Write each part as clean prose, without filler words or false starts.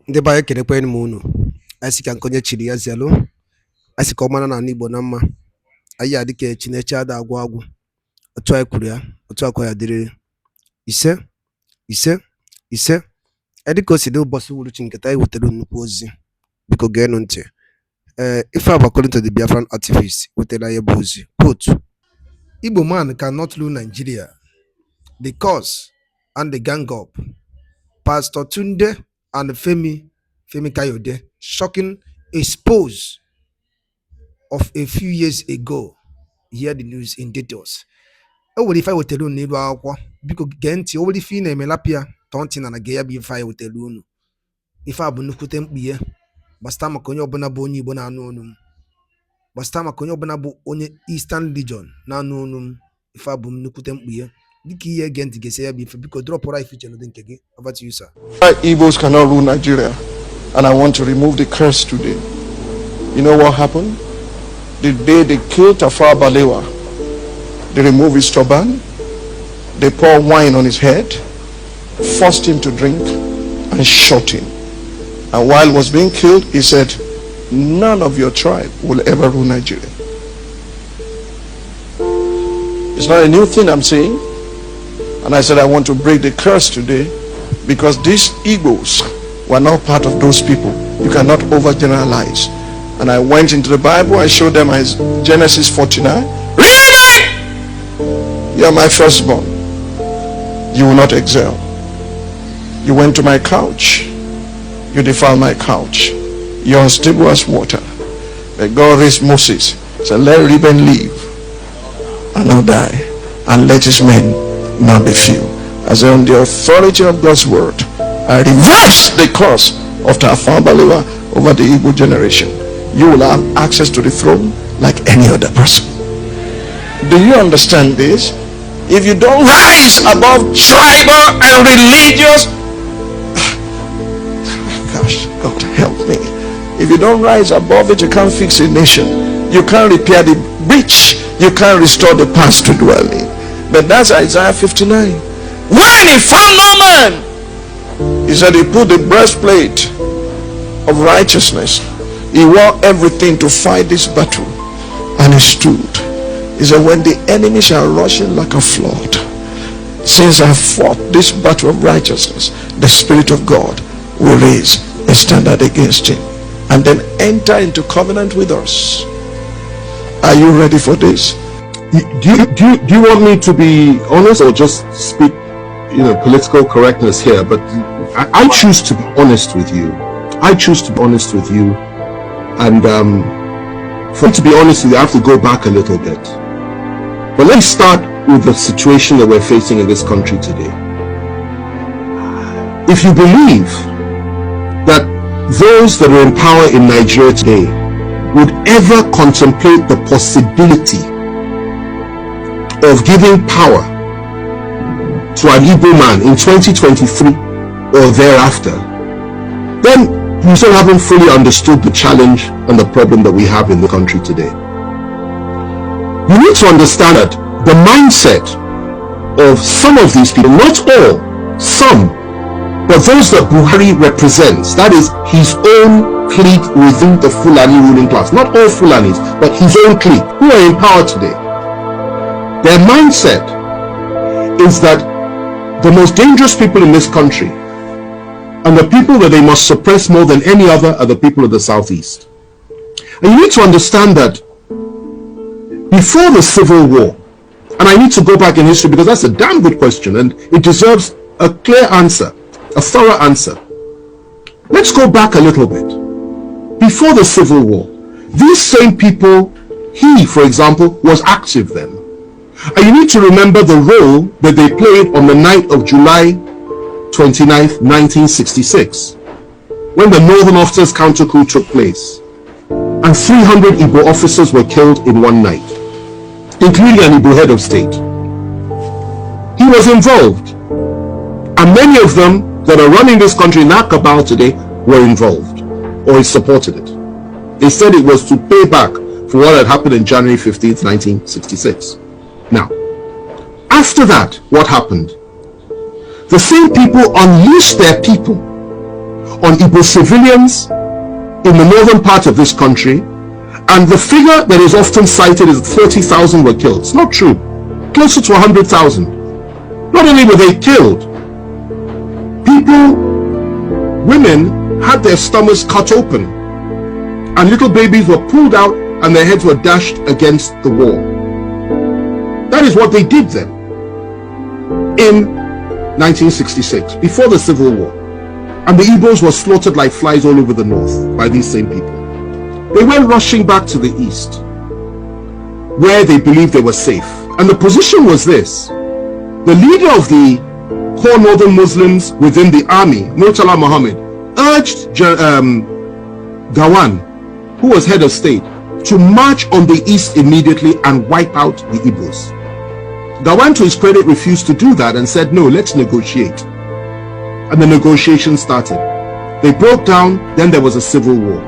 Ndị be anyị kelekwanụ m unu. Anyị sị ka nke chiri ya zelu. Anyị sị ka ọ mara na Igbo na mma. Anyị adị ka Chineke ada agwụ agwụ. Otu anyị kwuru ya, otu akwa ya dịrị. Ise, ise, ise. Anyị dịka o si dị ụbọchị uhuruchi nketa anyị wetara nnukwu ozi. Biko geenụ ntị. Ife according to the Biafran activist wetara ya bụ ozi. Quote, Igbo man cannot rule Nigeria. The cause and the gang up. Pastor Tunde and Fani-Kayode shocking expose of a few years ago. Hear the news in details. If I would tell you, because Genti already feel a melapia, taunting and a gay if I would tell you. If I would put them here, Bastama Conyo Bonaboni Bonanonum, Bastama Conyo Bonabo only Eastern Legion, Nanonum, if I would put them here. Again to get because drop right feature again. Over to you, sir. Igbos cannot rule Nigeria, and I want to remove the curse today. You know what happened? The day they killed Tafawa Balewa, they removed his turban, they poured wine on his head, forced him to drink, and shot him. And while he was being killed, he said, "None of your tribe will ever rule Nigeria." It's not a new thing I'm saying. And I said I want to break the curse today because these Igbos were not part of those people. You cannot overgeneralize. And I went into the Bible, I showed them Genesis 49. Read! You are my firstborn. You will not excel. You went to my couch. You defiled my couch. You're unstable as water. But God raised Moses. Said, let Reuben live and not die. And let his men not be few. As on the authority of God's word, I reverse the curse of Tafawa Balewa over the Igbo generation. You will have access to the throne like any other person. Do you understand this? If you don't rise above tribal and religious, gosh, God help me. If you don't rise above it, you can't fix a nation. You can't repair the breach. You can't restore the past to dwell in. But that's Isaiah 59. When he found no man, he said he put the breastplate of righteousness. He wore everything to fight this battle. And he stood. He said, when the enemies are rushing like a flood, since I fought this battle of righteousness, the Spirit of God will raise a standard against him and then enter into covenant with us. Are you ready for this? Do you want me to be honest or just speak, political correctness here? But I choose to be honest with you. I choose to be honest with you. And for me to be honest with you, I have to go back a little bit. But let's start with the situation that we're facing in this country today. If you believe that those that are in power in Nigeria today would ever contemplate the possibility of giving power to an Igbo man in 2023 or thereafter, then you still haven't fully understood the challenge and the problem that we have in the country today. You need to understand that the mindset of some of these people, not all, some, but those that Buhari represents, that is his own clique within the Fulani ruling class, not all Fulanis, but his own clique, who are in power today. Their mindset is that the most dangerous people in this country and the people that they must suppress more than any other are the people of the Southeast. And you need to understand that before the Civil War, and I need to go back in history because that's a damn good question and it deserves a clear answer, a thorough answer. Let's go back a little bit. Before the Civil War, these same people, he, for example, was active then. And you need to remember the role that they played on the night of July 29th, 1966, when the Northern Officers counter coup took place. And 300 Igbo officers were killed in one night, including an Igbo head of state. He was involved. And many of them that are running this country in that cabal today were involved, or he supported it. They said it was to pay back for what had happened in January 15th, 1966. Now, after that, what happened? The same people unleashed their people on Igbo civilians in the northern part of this country, and the figure that is often cited is 30,000 were killed. It's not true. Closer to 100,000. Not only were they killed, people, women had their stomachs cut open, and little babies were pulled out and their heads were dashed against the wall. That is what they did then in 1966, before the Civil War. And the Igbos were slaughtered like flies all over the north by these same people. They went rushing back to the east, where they believed they were safe. And the position was this: the leader of the core northern Muslims within the army, Murtala Muhammad, urged Gawan, who was head of state, to march on the east immediately and wipe out the Igbos. Gawan, to his credit, refused to do that and said, no, let's negotiate. And the negotiations started. They broke down, then there was a civil war.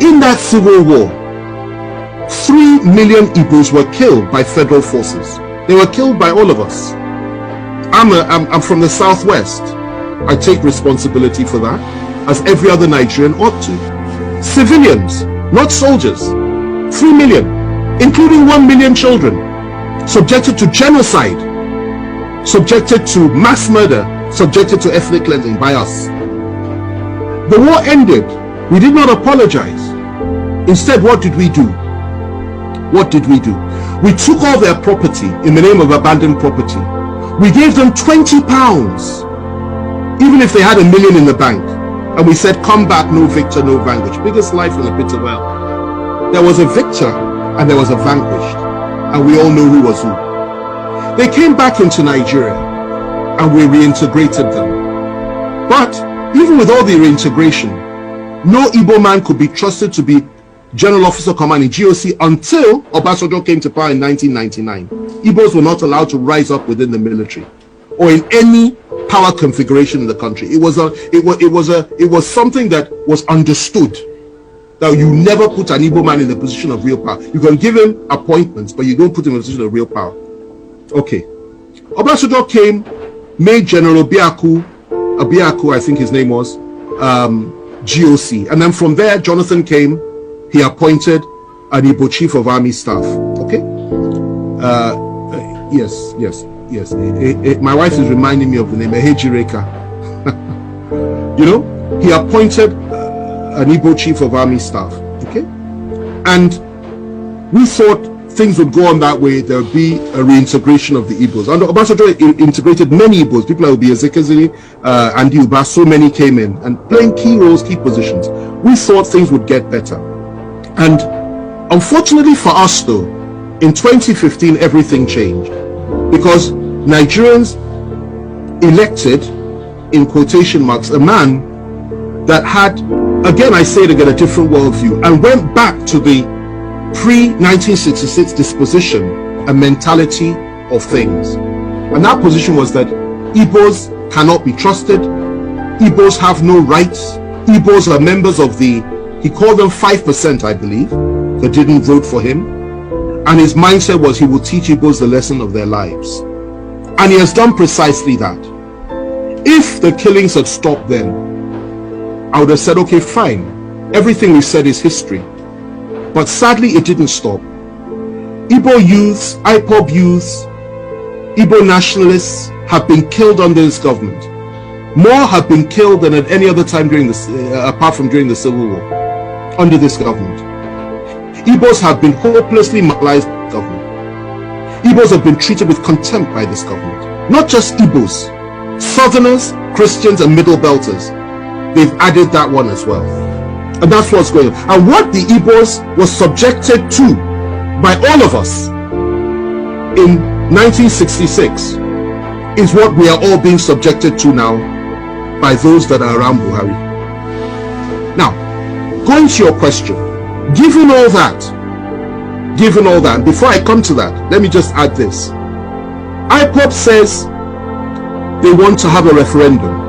In that civil war, 3 million Igbos were killed by federal forces. They were killed by all of us. I'm from the southwest. I take responsibility for that, as every other Nigerian ought to. Civilians, not soldiers. 3 million, including 1 million children, subjected to genocide, subjected to mass murder, subjected to ethnic cleansing by us. The war ended. We did not apologize. Instead, what did we do? What did we do? We took all their property in the name of abandoned property. We gave them £20, even if they had $1 million in the bank. And we said, come back, no victor, no vanquished. Biggest life in the pit of hell. There was a victor and there was a vanquished. And we all know who was who. They came back into Nigeria and we reintegrated them. But even with all the reintegration, no Igbo man could be trusted to be General Officer Commanding GOC until Obasanjo came to power in 1999. Igbos were not allowed to rise up within the military or in any power configuration in the country. It was something that was understood that you never put an Igbo man in the position of real power. You can give him appointments, but you don't put him in a position of real power. Okay. Obasanjo came, made General Abiaku, I think his name was, GOC. And then from there, Jonathan came. He appointed an Igbo chief of army staff. Okay. Yes. My wife is reminding me of the name Ehejireka. You know, he appointed an Igbo chief of army staff. Okay. And we thought things would go on that way. There would be a reintegration of the Igbos. And Obasanjo integrated many Igbos. People like Obiezekazili, and Uba, so many came in and playing key roles, key positions. We thought things would get better. And unfortunately for us though, in 2015 everything changed, because Nigerians elected, in quotation marks, a man that had, again I say it again, a different worldview, and went back to the pre-1966 disposition and mentality of things. And that position was that Igbos cannot be trusted, Igbos have no rights, Igbos are members of the, he called them 5%, I believe, that didn't vote for him. And his mindset was he will teach Igbos the lesson of their lives. And he has done precisely that. If the killings had stopped then, I would have said, okay, fine. Everything we said is history. But sadly, it didn't stop. Igbo youths, IPOB youths, Igbo nationalists have been killed under this government. More have been killed than at any other time during this, apart from during the Civil War, under this government. Igbos have been hopelessly marginalized by the government. Igbos have been treated with contempt by this government. Not just Igbos, Southerners, Christians, and Middle Belters. They've added that one as well. And that's what's going on. And what the Igbos was subjected to by all of us in 1966 is what we are all being subjected to now by those that are around Buhari. Now, going to your question, given all that, before I come to that, let me just add this. IPOB says they want to have a referendum.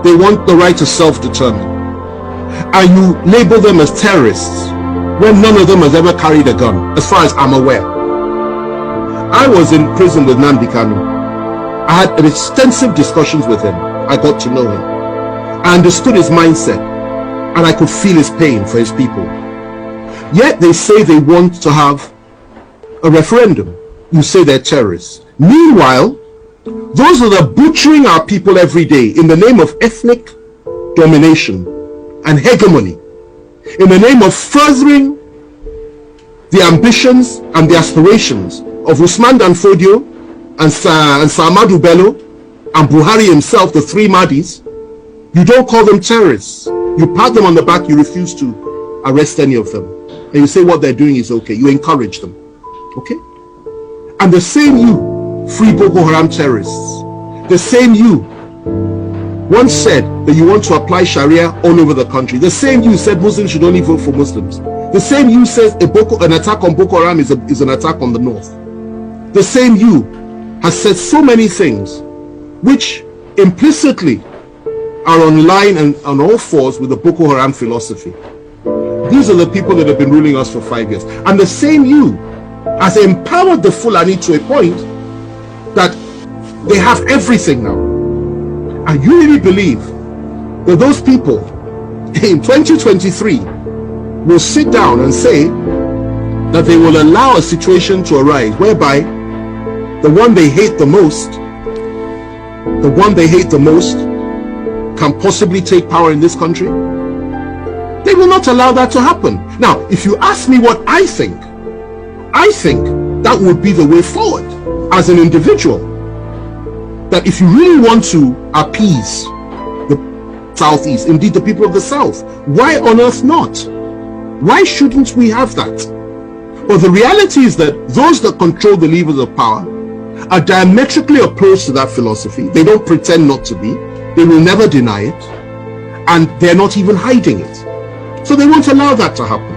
They want the right to self-determine. And you label them as terrorists when none of them has ever carried a gun, as far as I'm aware. I was in prison with Nnamdi Kanu. I had extensive discussions with him. I got to know him. I understood his mindset, and I could feel his pain for his people. Yet they say they want to have a referendum. You say they're terrorists. Meanwhile, those that are butchering our people every day in the name of ethnic domination and hegemony, in the name of furthering the ambitions and the aspirations of Usman Dan Fodio and Samadu Bello and Buhari himself, the three Mahdis, you don't call them terrorists. You pat them on the back, you refuse to arrest any of them. And you say what they're doing is okay. You encourage them. Okay? And the same you, free Boko Haram terrorists, the same you once said that you want to apply Sharia all over the country. The same you said Muslims should only vote for Muslims. The same you says an attack on Boko Haram is an attack on the North. The same you has said so many things which implicitly are on line and on all fours with the Boko Haram philosophy. These are the people that have been ruling us for 5 years. And the same you has empowered the Fulani to a point that they have everything now. And you really believe that those people in 2023 will sit down and say that they will allow a situation to arise whereby the one they hate the most can possibly take power in this country? They will not allow that to happen. Now, if you ask me what I think that would be the way forward as an individual. That if you really want to appease the Southeast, indeed the people of the South, why on earth not? Why shouldn't we have that? But the reality is that those that control the levers of power are diametrically opposed to that philosophy. They don't pretend not to be. They will never deny it. And they're not even hiding it. So they won't allow that to happen.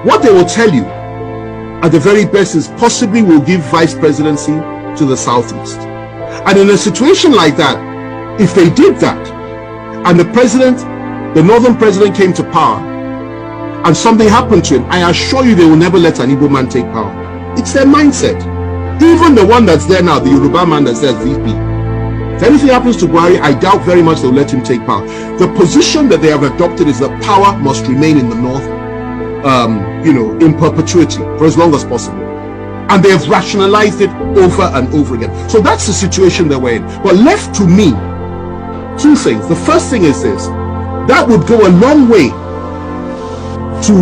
What they will tell you at the very best is possibly will give vice presidency to the Southeast. And in a situation like that, if they did that, and the northern president came to power, and something happened to him, I assure you they will never let an Igbo man take power. It's their mindset. Even the one that's there now, the Yoruba man that's there as VP. If anything happens to Buhari, I doubt very much they'll let him take power. The position that they have adopted is that power must remain in the north, in perpetuity for as long as possible. And they have rationalized it over and over again. So that's the situation that we're in. But left to me, two things. The first thing is this: that would go a long way to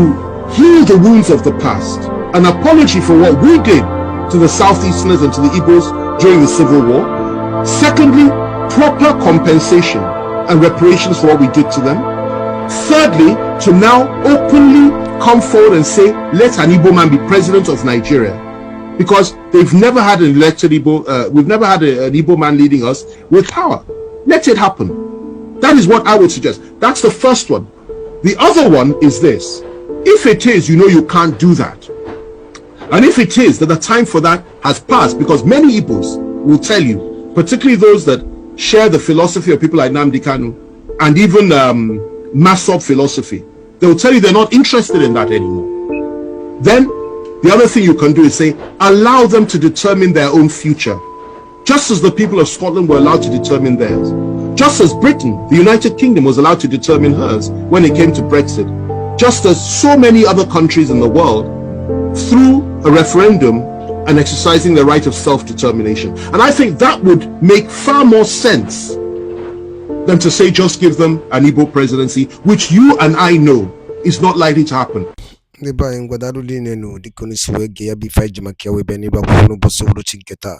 heal the wounds of the past. An apology for what we did to the Southeasterners and to the Igbos during the Civil War. Secondly, proper compensation and reparations for what we did to them. Thirdly, to now openly come forward and say, let an Igbo man be president of Nigeria. Because they've never had an elected Igbo, we've never had an Igbo man leading us with power. Let it happen. That is what I would suggest. That's the first one. The other one is this: if it is, you can't do that. And if it is that the time for that has passed, because many Igbos will tell you, particularly those that share the philosophy of people like Nnamdi Kanu and even Masop philosophy, they will tell you they're not interested in that anymore. Then the other thing you can do is say, allow them to determine their own future. Just as the people of Scotland were allowed to determine theirs. Just as Britain, the United Kingdom, was allowed to determine hers when it came to Brexit. Just as so many other countries in the world, through a referendum and exercising the right of self-determination. And I think that would make far more sense than to say just give them an Igbo presidency, which you and I know is not likely to happen. Ndị be anyị ngwadaru niile nụ dịka unu si wee gee ya bụ ife anyị ji maka ya wee bịa n'ebe akwụkwọ n'ụbọchị uhuruchi nke taa.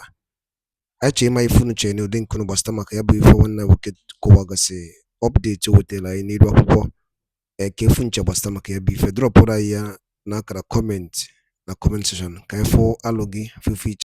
Anyị chọrọ ịma ife unu chere n'ụdị nke unu gbasata maka ya bụ ife nwanne nwoke kọwagasị ọpdeti o wetara anyị n'iru akwụkwọ ka efu nche gbasata maka ya bụ ife. Dropụrụ anyị ya n'akara kọment na comment section ka anyị fụ alụ gị, feel free to